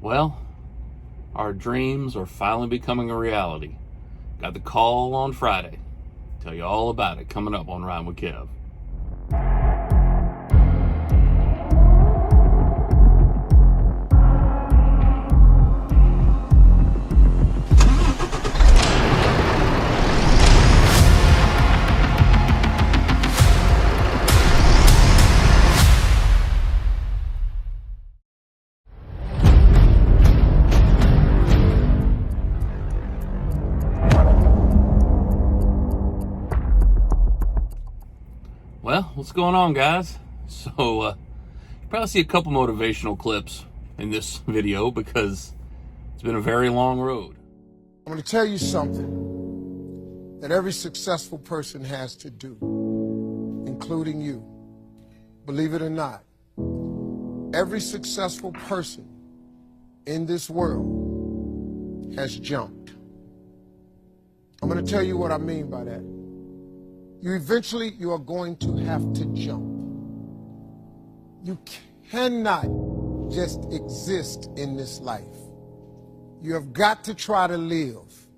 Well, our dreams are finally becoming a reality. Got the call on Friday. Tell you all about it coming up on Riding with Kev. Well, what's going on, guys? So, you probably see a couple motivational clips in this video because it's been a very long road. I'm going to tell you something that every successful person has to do, including you. Believe it or not, every successful person in this world has jumped. I'm going to tell you what I mean by that. You are going to have to jump. You cannot just exist in this life. You have got to try to live.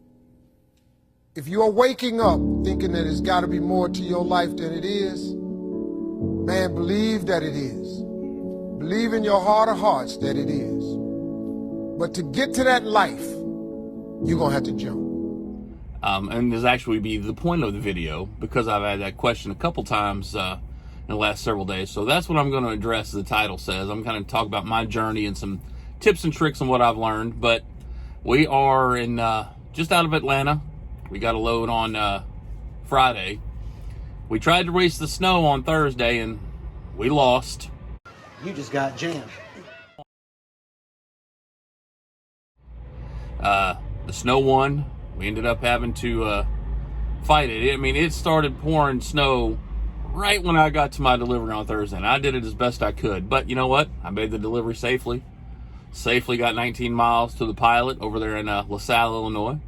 If you are waking up thinking that it's got to be more to your life than it is, man, believe that it is. Believe in your heart of hearts that it is. But to get to that life, you're going to have to jump. And this actually be the point of the video because I've had that question a couple times in the last several days. So that's what I'm going to address, as the title says. I'm going to talk about my journey and some tips and tricks on what I've learned. But we are in just out of Atlanta. We got a load on Friday. We tried to race the snow on Thursday and we lost. You just got jammed. The snow won. We ended up having to fight it. I mean, it started pouring snow right when I got to my delivery on Thursday, and I did it as best I could. But you know what? I made the delivery safely. Safely got 19 miles to the pilot over there in LaSalle, Illinois.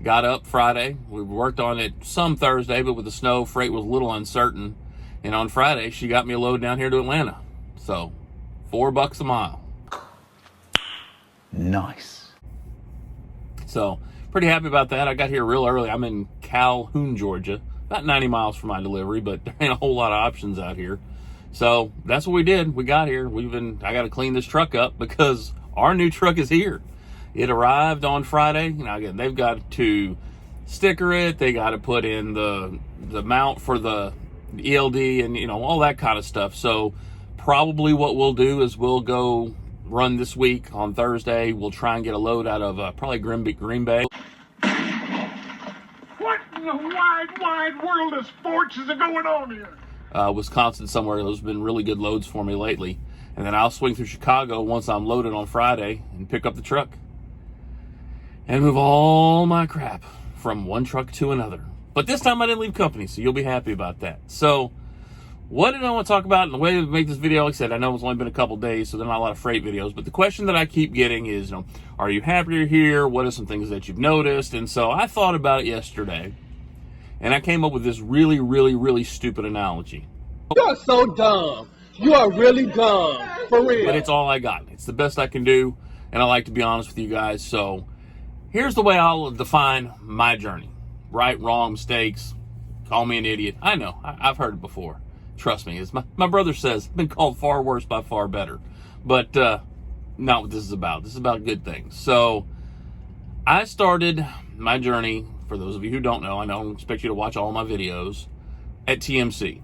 Got up Friday. We worked on it some Thursday, but with the snow, freight was a little uncertain. And on Friday, she got me a load down here to Atlanta. So, $4 a mile. Nice. So, pretty happy about that. I got here real early. I'm in Calhoun, Georgia. About 90 miles from my delivery, but there ain't a whole lot of options out here. So that's what we did. We got here. I got to clean this truck up because our new truck is here. It arrived on Friday. Now again, they've got to sticker it. They got to put in the mount for the ELD and all that kind of stuff. So probably what we'll do is we'll go run this week on Thursday. We'll try and get a load out of probably Green Bay. What in the wide world of sports is going on here? Wisconsin somewhere. Those have been really good loads for me lately. And then I'll swing through Chicago once I'm loaded on Friday and pick up the truck and move all my crap from one truck to another. But this time I didn't leave company, so you'll be happy about that. So what did I want to talk about? And the way to make this video, like I said, I know it's only been a couple days, so there are not a lot of freight videos. But the question that I keep getting is, are you happy you're here? What are some things that you've noticed? And so I thought about it yesterday, and I came up with this really, really, really stupid analogy. You're so dumb. You are really dumb. For real. But it's all I got. It's the best I can do, and I like to be honest with you guys. So here's the way I'll define my journey. Right, wrong, mistakes. Call me an idiot. I know. I've heard it before. Trust me, as my brother says, I've been called far worse by far better. But not what this is about. This is about good things. So I started my journey, for those of you who don't know, I don't expect you to watch all my videos, at TMC.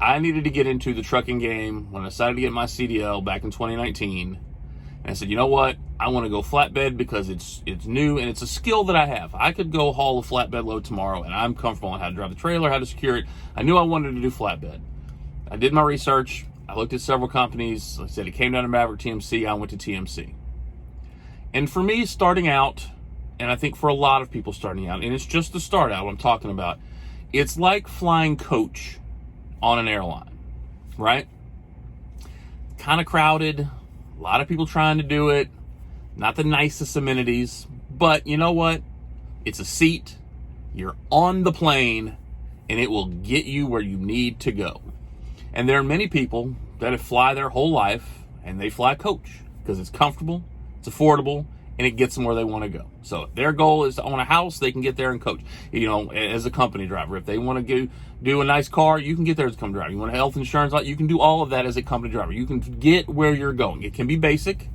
I needed to get into the trucking game when I decided to get my CDL back in 2019. And I said, you know what? I want to go flatbed because it's new and it's a skill that I have. I could go haul a flatbed load tomorrow and I'm comfortable on how to drive the trailer, how to secure it. I knew I wanted to do flatbed. I did my research. I looked at several companies. Like I said, it came down to Maverick TMC. I went to TMC. And for me, starting out, and I think for a lot of people starting out, and it's just the start out I'm talking about, it's like flying coach on an airline, right? Kind of crowded, a lot of people trying to do it, not the nicest amenities, but you know what? It's a seat, you're on the plane, and it will get you where you need to go. And there are many people that have fly their whole life, and they fly coach because it's comfortable, It's affordable, and it gets them where they want to go. So if their goal is to own a house, they can get there and coach, as a company driver. If they want to do a nice car, you can get there as a company driver. You want health insurance, you can do all of that as a company driver. You can get where you're going. It can be basic.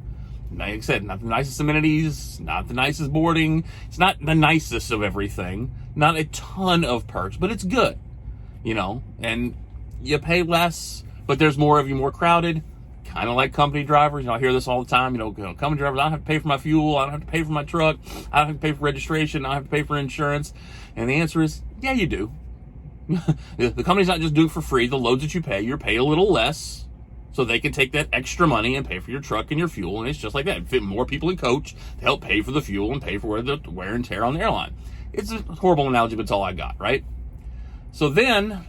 Like I said, not the nicest amenities, not the nicest boarding. It's not the nicest of everything. Not a ton of perks, but it's good, and you pay less, but there's more of you, more crowded. Kind of like company drivers. I hear this all the time. Company drivers, I don't have to pay for my fuel. I don't have to pay for my truck. I don't have to pay for registration. I don't have to pay for insurance. And the answer is, yeah, you do. The company's not just doing it for free. The loads that you pay a little less so they can take that extra money and pay for your truck and your fuel. And it's just like that. Fit more people in coach to help pay for the fuel and pay for the wear and tear on the airline. It's a horrible analogy, but it's all I got, right? So then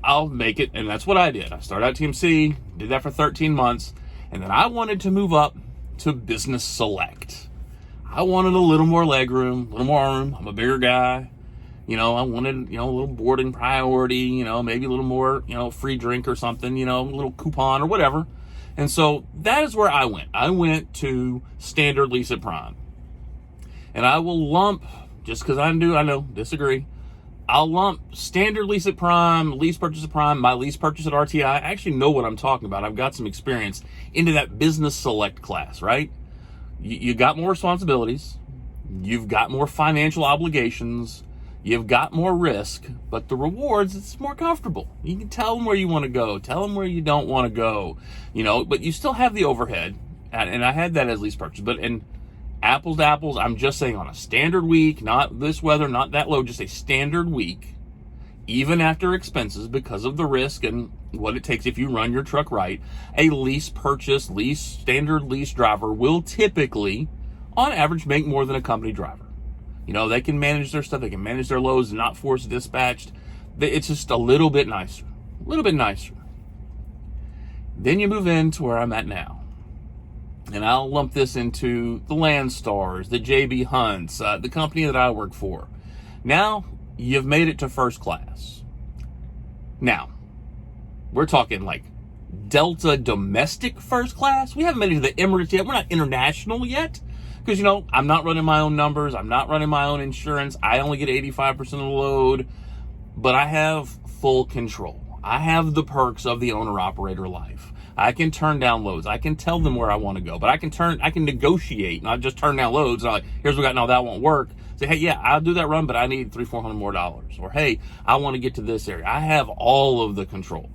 I'll make it, and that's what I did. I started out TMC, did that for 13 months, and then I wanted to move up to Business Select. I wanted a little more legroom, a little more room. I'm a bigger guy. I wanted, a little boarding priority, maybe a little more, free drink or something, a little coupon or whatever. And so that is where I went. I went to Standard Lease at Prime. And I will lump, just because disagree. I'll lump Standard Lease at Prime, Lease Purchase at Prime, my lease purchase at RTI. I actually know what I'm talking about. I've got some experience into that Business Select class, right? You got more responsibilities. You've got more financial obligations. You've got more risk, but the rewards, it's more comfortable. You can tell them where you want to go, tell them where you don't want to go, but you still have the overhead. And I had that as lease purchase, but apples to apples, I'm just saying on a standard week, not this weather, not that low, just a standard week, even after expenses because of the risk and what it takes if you run your truck right, a standard lease driver will typically, on average, make more than a company driver. They can manage their stuff, they can manage their loads and not force dispatched. It's just a little bit nicer. Then you move into where I'm at now. And I'll lump this into the Landstars, the JB Hunts, the company that I work for. Now, you've made it to first class. Now, we're talking like Delta domestic first class. We haven't made it to the Emirates yet. We're not international yet. Because, I'm not running my own numbers. I'm not running my own insurance. I only get 85% of the load. But I have full control. I have the perks of the owner-operator life. I can turn down loads. I can tell them where I want to go. But I can negotiate, not just turn down loads. And here's what we got. No, that won't work. Say, hey, yeah, I'll do that run, but I need $300-400 more. Or, hey, I want to get to this area. I have all of the control.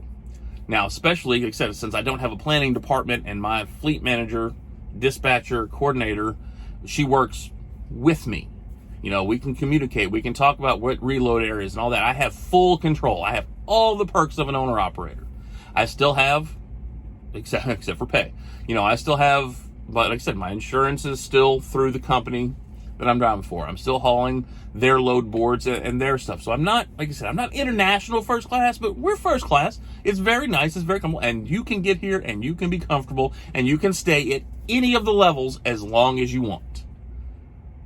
Now, especially, like I said, since I don't have a planning department and my fleet manager, dispatcher, coordinator, she works with me. We can communicate. We can talk about what reload areas and all that. I have full control. I have all the perks of an owner-operator. I still have, except for pay. I still have, but like I said, my insurance is still through the company that I'm driving for. I'm still hauling their load boards and their stuff. So I'm not, like I said, I'm not international first class, but we're first class. It's very nice. It's very comfortable. And you can get here and you can be comfortable and you can stay at any of the levels as long as you want.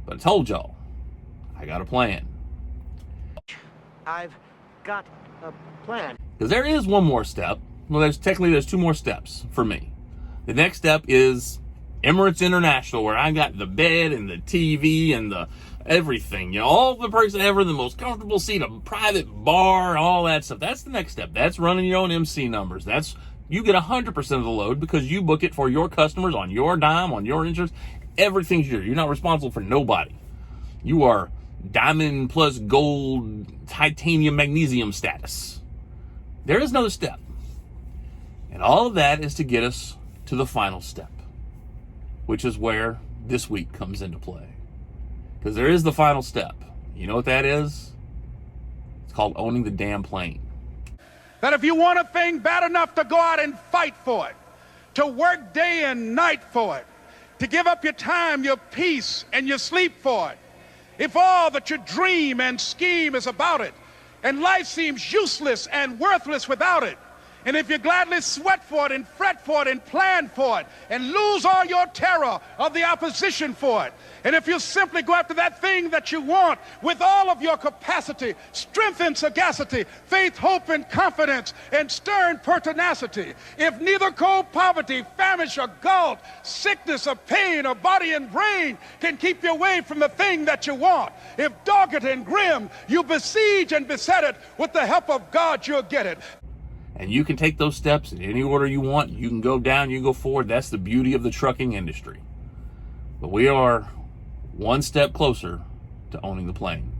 But I told y'all, I got a plan. I've got a plan. Because there is one more step. Well, there's two more steps for me. The next step is Emirates International, where I got the bed and the TV and the everything, all the perks ever, the most comfortable seat, a private bar, all that stuff. That's the next step. That's running your own MC numbers. You get 100% of the load because you book it for your customers on your dime, on your insurance. Everything's yours. You're not responsible for nobody. You are diamond plus gold, titanium, magnesium status. There is another step. And all of that is to get us to the final step, which is where this week comes into play. Because there is the final step. You know what that is? It's called owning the damn plane. That if you want a thing bad enough to go out and fight for it, to work day and night for it, to give up your time, your peace, and your sleep for it, if all that you dream and scheme is about it, and life seems useless and worthless without it, And if you gladly sweat for it and fret for it and plan for it and lose all your terror of the opposition for it, and if you simply go after that thing that you want with all of your capacity, strength and sagacity, faith, hope and confidence, and stern pertinacity, if neither cold poverty, famish or gulf, sickness or pain or body and brain can keep you away from the thing that you want, if dogged and grim you besiege and beset it, with the help of God you'll get it. And you can take those steps in any order you want. You can go down, you can go forward. That's the beauty of the trucking industry. But we are one step closer to owning the plane.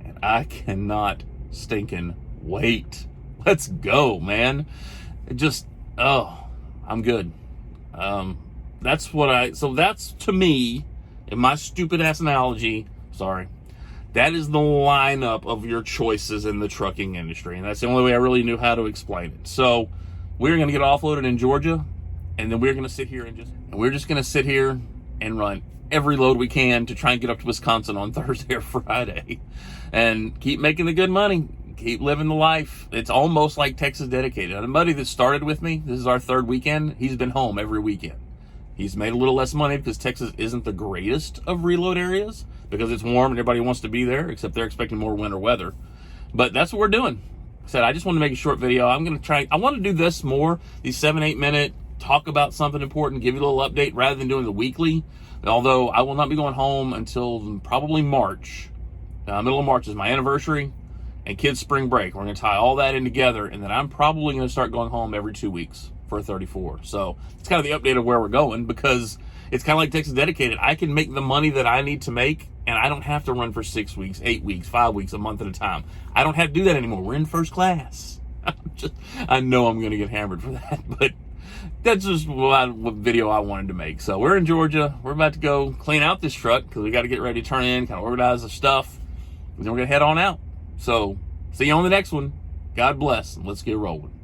And I cannot stinking wait. Let's go, man. It just, I'm good. That's to me, in my stupid ass analogy, that is the lineup of your choices in the trucking industry. And that's the only way I really knew how to explain it. So we're going to get offloaded in Georgia, and then we're going to sit here we're just going to sit here and run every load we can to try and get up to Wisconsin on Thursday or Friday and keep making the good money, keep living the life. It's almost like Texas dedicated. And a buddy that started with me, this is our third weekend, he's been home every weekend. He's made a little less money because Texas isn't the greatest of reload areas because it's warm and everybody wants to be there, except they're expecting more winter weather. But that's what we're doing. I said, I just want to make a short video. I want to do this more, these 7-8 minute, talk about something important, give you a little update rather than doing the weekly. Although I will not be going home until probably March. Middle of March is my anniversary and kids' spring break. We're going to tie all that in together, and then I'm probably going to start going home every 2 weeks for a 34. So it's kind of the update of where we're going, because it's kind of like Texas dedicated. I can make the money that I need to make, and I don't have to run for 6 weeks, 8 weeks, 5 weeks, a month at a time. I don't have to do that anymore. We're in first class. I know I'm going to get hammered for that, but that's just what video I wanted to make. So we're in Georgia. We're about to go clean out this truck because we got to get ready to turn in, kind of organize the stuff, and then we're going to head on out. So see you on the next one. God bless, and let's get rolling.